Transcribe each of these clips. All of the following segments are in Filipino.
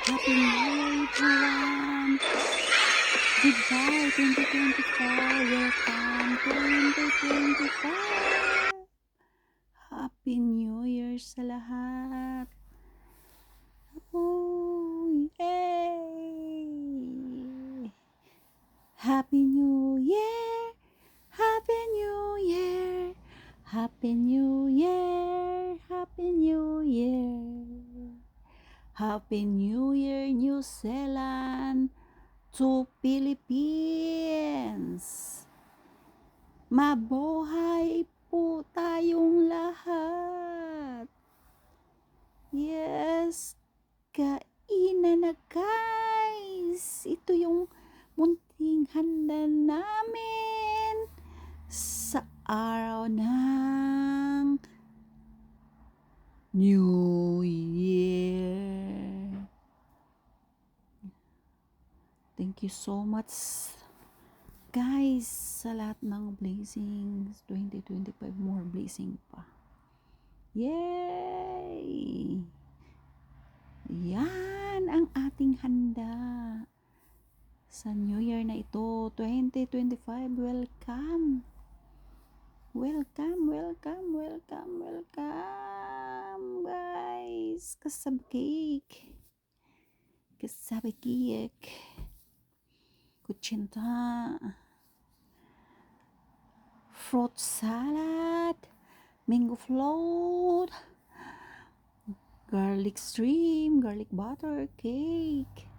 Happy New Year, everyone! Goodbye, 2024! Welcome, 2025! Happy New Year sa lahat! Oh, yay! Happy New Year! Happy New Year! Happy New Year! Happy New Year! Happy New Year, New Zealand to Philippines! Mabuhay po tayong lahat! Yes, kainan na guys! Ito yung munting handa namin sa araw ng New Year. Thank you so much guys sa lahat ng blessings. 2025 more blessing pa. Yay! Yan ang ating handa sa New Year na ito. 2025, welcome! Welcome, welcome, welcome, welcome guys! Kasab cake! Kasabi cake! Kutsinta! Fruit salad! Mango float! Garlic stream! Garlic butter cake!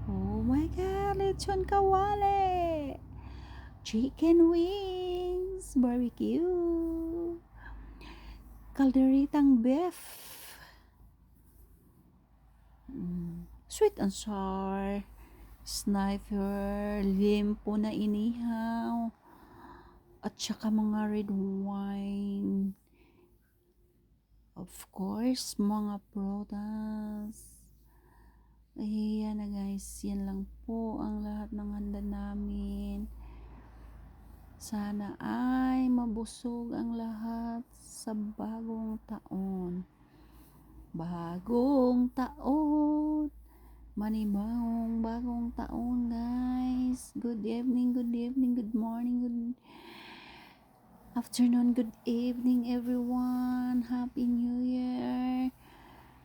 Oh my God! Lechon kawale! Chicken wings! Barbecue! Calderitang beef! Sweet and sour! Sniper! Limpo na inihaw! At saka mga red wine. Of course, mga prutas. Ayan na guys, yan lang po ang lahat ng handa namin. Sana ay mabusog ang lahat sa bagong taon. Bagong taon! Manibagong bagong taon guys. Good evening, good morning, good afternoon, good evening everyone. Happy New Year.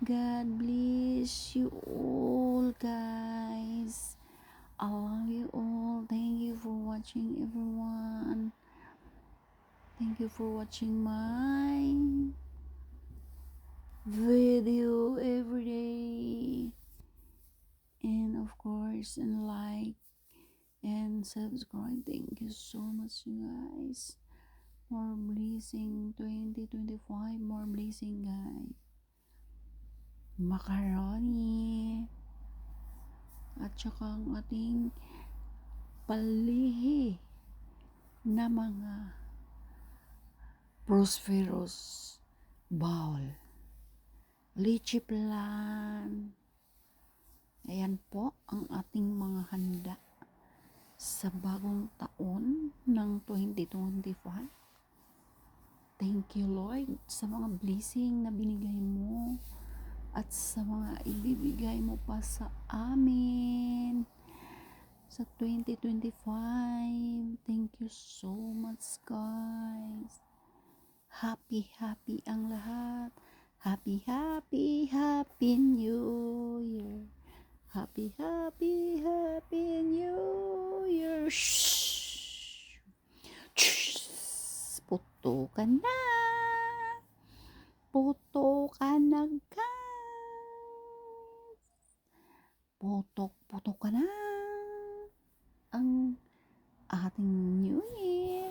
God bless you all guys. I love you all. Thank you for watching everyone. Thank you for watching my video every day. And of course, and like and subscribe. Thank you so much you guys. More blessing 2025, more blessing guys. Macaroni at saka ang ating palihi na mga prosperous bowl, lychee plan. Ayan po ang ating mga handa sa bagong taon ng 2025. Thank you Lord sa mga blessing na binigay mo at sa mga ibibigay mo pa sa amin sa 2025. Thank you so much guys. Happy ang lahat. Happy New Year. Happy New Year. Shhh. Shhh. Puto ka na. Puto ka na guys. Putok ka na. Ang ating New Year.